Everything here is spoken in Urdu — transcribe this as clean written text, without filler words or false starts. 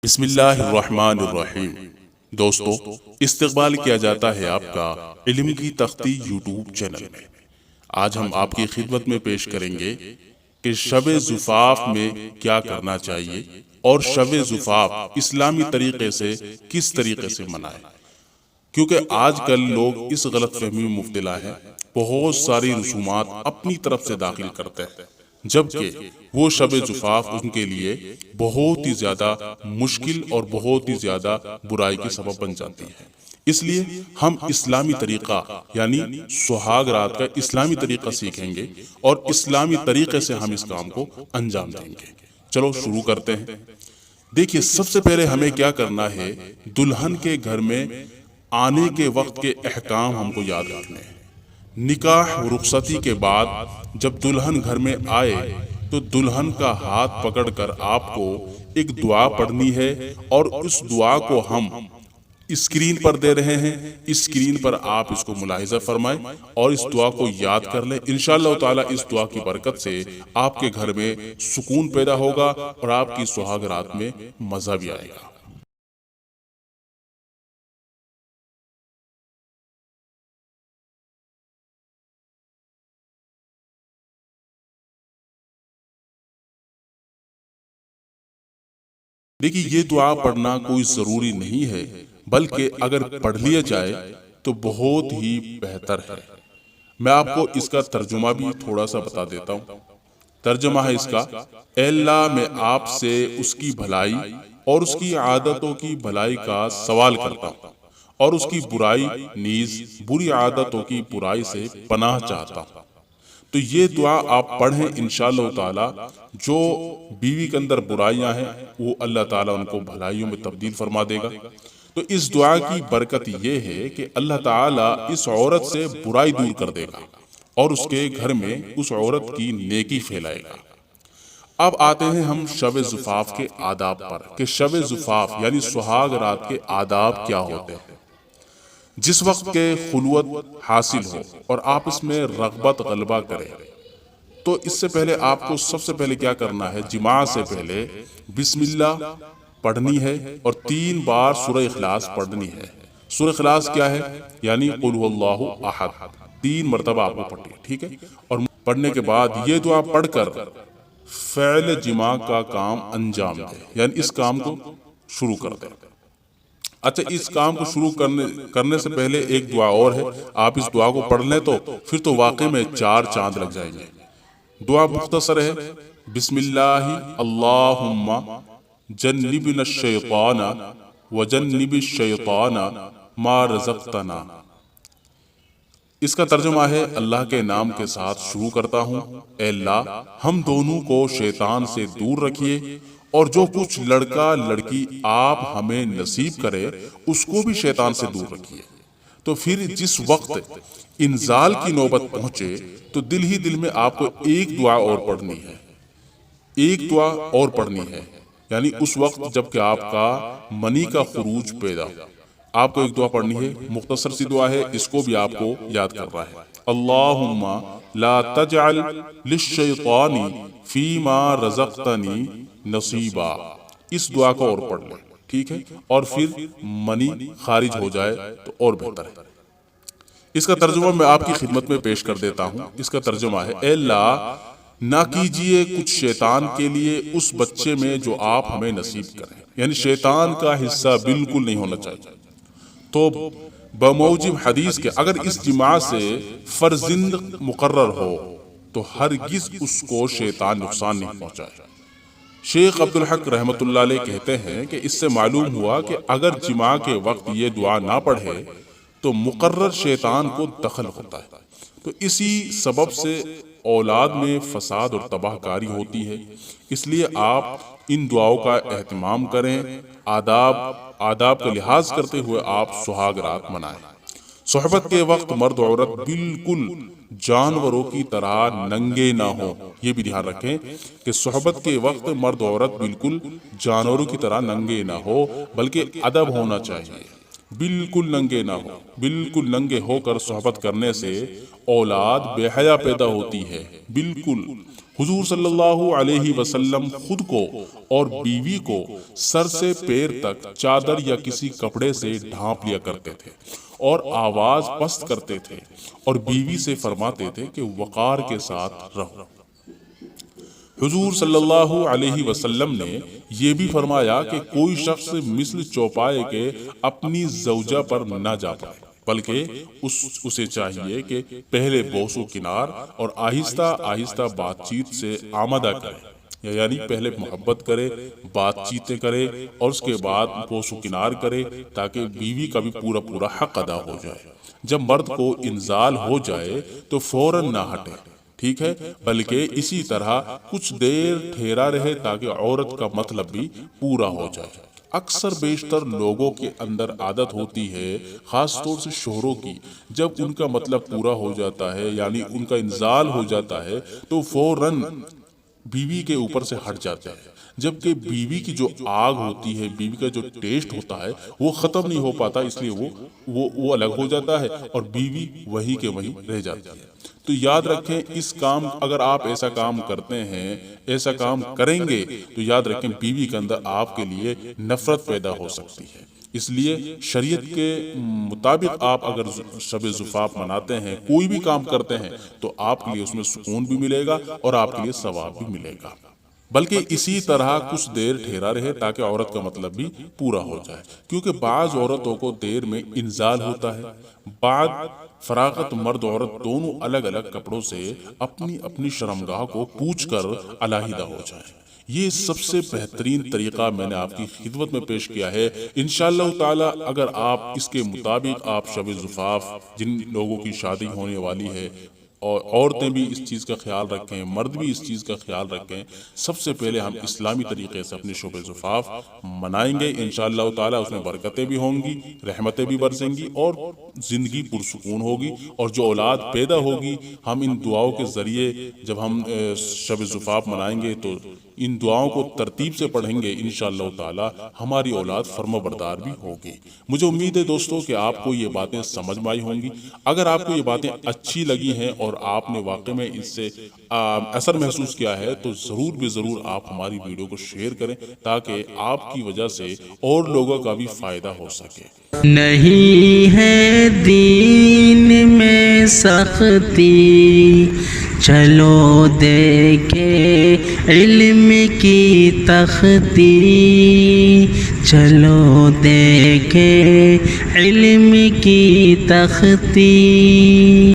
بسم اللہ الرحمن الرحیم۔ دوستو، استقبال کیا جاتا ہے آپ کا علم کی تختی یوٹیوب چینل میں۔ آج ہم آپ کی خدمت میں پیش کریں گے کہ شب زفاف میں کیا کرنا چاہیے اور شب زفاف اسلامی طریقے سے کس طریقے سے منائیں، کیونکہ آج کل لوگ اس غلط فہمی میں مبتلا ہیں، بہت ساری رسومات اپنی طرف سے داخل کرتے ہیں، جبکہ وہ شب زفاف ان کے لیے بہت ہی زیادہ مشکل اور بہت ہی زیادہ برائی کی سبب بن جاتی ہے۔ اس لیے ہم اسلامی طریقہ یعنی سہاگ رات کا اسلامی طریقہ سیکھیں گے اور اسلامی طریقے سے ہم اس کام کو انجام دیں گے۔ چلو شروع کرتے ہیں۔ دیکھیے، سب سے پہلے ہمیں کیا کرنا ہے، دلہن کے گھر میں آنے کے وقت کے احکام ہم کو یاد رکھنے ہیں۔ نکاح رخصتی کے بعد جب دلہن گھر میں آئے تو دلہن کا ہاتھ پکڑ کر آپ کو ایک دعا پڑھنی ہے، اور اس دعا کو ہم اسکرین پر دے رہے ہیں۔ اسکرین پر آپ اس کو ملاحظہ فرمائیں اور اس دعا کو یاد کر لیں۔ انشاءاللہ تعالی اس دعا کی برکت سے آپ کے گھر میں سکون پیدا ہوگا اور آپ کی سہاگ رات میں مزہ بھی آئے گا۔ دیکھیے، یہ دعا پڑھنا کوئی ضروری نہیں ہے، بلکہ اگر پڑھ لیا جائے تو بہت ہی بہتر ہے۔ میں آپ کو اس کا ترجمہ بھی تھوڑا سا بتا دیتا ہوں۔ ترجمہ ہے اس کا: اے اللہ، میں آپ سے اس کی بھلائی اور اس کی عادتوں کی بھلائی کا سوال کرتا ہوں، اور اس کی برائی نیز بری عادتوں کی برائی سے پناہ چاہتا ہوں۔ تو یہ دعا آپ پڑھیں، انشاءاللہ تعالی جو بیوی کے اندر برائیاں ہیں وہ اللہ تعالیٰ ان کو بھلائیوں میں تبدیل فرما دے گا۔ تو اس دعا کی برکت یہ ہے کہ اللہ تعالیٰ اس عورت سے برائی دور کر دے گا اور اس کے گھر میں اس عورت کی نیکی پھیلائے گا۔ اب آتے ہیں ہم شب زفاف کے آداب پر کہ شب زفاف یعنی سہاگ رات کے آداب کیا ہوتے ہیں۔ جس وقت کے خلوت حاصل ہو اور آپ اس میں رغبت غلبہ کریں، تو اس سے پہلے آپ کو سب سے پہلے کیا کرنا ہے، جماع سے پہلے بسم اللہ پڑھنی ہے اور 3 بار سورہ اخلاص پڑھنی ہے۔ سورہ اخلاص کیا ہے؟ یعنی قل هو اللہ احد، 3 مرتبہ آپ کو پڑھنی ہے، ٹھیک ہے؟ اور پڑھنے کے بعد یہ دعا پڑھ کر فعل جماع کا کام انجام دے، یعنی اس کام کو شروع کر دیں۔ اچھا، اس کام کو شروع کرنے سے پہلے ایک دعا اور ہے، آپ اس دعا کو پڑھ لیں تو پھر تو واقعی میں 4 چاند لگ جائیں گے۔ دعا مختصر ہے: بسم اللہ اللہم جنبنا الشیطان وجنب الشیطان ما رزقتنا۔ اس کا ترجمہ ہے: اللہ کے نام کے ساتھ شروع کرتا ہوں، اے اللہ ہم دونوں کو شیطان سے دور رکھیے، اور جو کچھ لڑکا لڑکی آپ ہمیں نصیب کرے اس کو بھی شیطان سے دور رکھیے۔ تو پھر جس وقت انزال کی نوبت پہنچے تو دل ہی دل میں آپ کو ایک دعا اور پڑھنی ہے، ایک دعا اور پڑھنی ہے، یعنی اس وقت جب کہ آپ کا منی کا خروج پیدا ہو، آپ کو ایک دعا پڑھنی ہے، مختصر سی دعا ہے، اس کو بھی آپ کو یاد کرنا ہے: اللہم لا تجعل للشیطان فیما رزقتنی نصیبا۔ اس دعا کو اور پڑھ لیں، ٹھیک ہے؟ اور پھر منی خارج ہو جائے تو اور بہتر ہے۔ اس کا ترجمہ میں آپ کی خدمت میں پیش کر دیتا ہوں۔ اس کا ترجمہ ہے: اے اللہ، نہ کیجئے کچھ شیطان کے لیے اس بچے میں جو آپ ہمیں نصیب کریں، یعنی شیطان کا حصہ بالکل نہیں ہونا چاہیے۔ تو بموجب حدیث کے اگر اس جماع سے فرزند مقرر ہو تو ہرگز اس کو شیطان نقصان نہیں پہنچائے۔ شیخ عبدالحق رحمۃ اللہ علیہ کہتے ہیں کہ اس سے معلوم ہوا کہ اگر جماع کے وقت یہ دعا نہ پڑھے تو مقرر شیطان کو دخل ہوتا ہے، تو اسی سبب سے اولاد میں فساد اور تباہ کاری ہوتی ہے۔ اس لیے آپ ان دعاؤں کا اہتمام کریں، آداب کا لحاظ کرتے ہوئے آپ سہاگ رات منائیں۔ صحبت کے وقت مرد و عورت بالکل جانوروں کی طرح ننگے نہ ہوں، یہ بھی دھیان رکھیں کہ صحبت کے وقت مرد و عورت بالکل جانوروں کی طرح ننگے نہ ہو، بلکہ ادب ہونا چاہیے۔ بالکل ننگے نہ ہو، بالکل ننگے ہو کر صحبت کرنے سے اولاد بے حیا پیدا ہوتی ہے، بالکل حضور صلی اللہ علیہ وسلم خود کو اور بیوی کو سر سے پیر تک چادر یا کسی کپڑے سے ڈھانپ لیا کرتے تھے اور آواز پست کرتے تھے اور بیوی سے فرماتے تھے کہ وقار کے ساتھ رہو۔ حضور صلی اللہ علیہ وسلم نے یہ بھی فرمایا کہ کوئی شخص مثل چوپائے کے اپنی زوجہ پر نہ جا پائے، بلکہ اسے چاہیے کہ پہلے بوس و کنار اور آہستہ آہستہ بات چیت سے آمدہ کرے، یعنی پہلے محبت کرے، بات چیتیں کرے اور اس کے بعد بوس و کنار کرے، تاکہ بیوی کا بھی پورا حق ادا ہو جائے۔ جب مرد کو انزال ہو جائے تو فوراً نہ ہٹے، ٹھیک ہے، بلکہ اسی طرح کچھ دیر ٹھہرا رہے تاکہ عورت کا مطلب بھی پورا ہو جائے۔ اکثر بیشتر لوگوں کے اندر عادت ہوتی ہے، خاص طور سے شوہروں کی، جب ان کا مطلب پورا ہو جاتا ہے یعنی ان کا انزال ہو جاتا ہے تو فوراً بیوی کے اوپر سے ہٹ جاتے ہیں، جبکہ بیوی کی جو آگ ہوتی ہے، بیوی کا جو ٹیسٹ ہوتا ہے وہ ختم نہیں ہو پاتا، اس لیے وہ الگ ہو جاتا ہے اور بیوی وہی کے وہی رہ جاتی ہے۔ تو یاد رکھیں، اگر آپ ایسا کام کرتے ہیں، ایسا کام کریں گے تو یاد رکھیں بیوی کے اندر آپ کے لیے نفرت پیدا ہو سکتی ہے۔ اس لیے شریعت کے مطابق آپ اگر شب زفاف مناتے ہیں، کوئی بھی کام کرتے ہیں، تو آپ کے لیے اس میں سکون بھی ملے گا اور آپ کے لیے ثواب بھی ملے گا۔ بلکہ اسی طرح کچھ دیر ٹھہرا رہے تاکہ عورت کا مطلب بھی پورا ہو جائے، کیونکہ بعض عورتوں کو دیر میں انزال ہوتا ہے۔ بعد فراغت مرد عورت دونوں الگ الگ کپڑوں سے اپنی شرمگاہ کو پوچھ کر علیحدہ ہو جائیں۔ یہ سب سے بہترین طریقہ میں نے آپ کی خدمت میں پیش کیا ہے۔ انشاءاللہ تعالی اگر آپ اس کے مطابق آپ شب زفاف، جن لوگوں کی شادی ہونے والی ہے، اور عورتیں بھی اس چیز کا خیال رکھیں، مرد بھی اس چیز کا خیال رکھیں، سب سے پہلے ہم اسلامی طریقے سے اپنے شب زفاف منائیں گے، انشاءاللہ تعالی اس میں برکتیں بھی ہوں گی، رحمتیں بھی برسیں گی اور زندگی پرسکون ہوگی، اور جو اولاد پیدا ہوگی، ہم ان دعاؤں کے ذریعے جب ہم شب زفاف منائیں گے تو ان دعاؤں کو ترتیب سے پڑھیں گے، انشاءاللہ تعالی ہماری اولاد فرمانبردار بھی ہوگی۔ مجھے امید ہے دوستو کہ آپ کو یہ باتیں سمجھ میں آئی ہوں گی۔ اگر آپ کو یہ باتیں اچھی لگی ہیں اور آپ نے واقع میں اس سے اثر محسوس کیا ہے تو ضرور آپ ہماری ویڈیو کو شیئر کریں، تاکہ آپ کی وجہ سے اور لوگوں کا بھی فائدہ ہو سکے۔ نہیں ہے دین میں سختی، چلو دیکھے علم کی تختی، چلو دیکھے علم کی تختی۔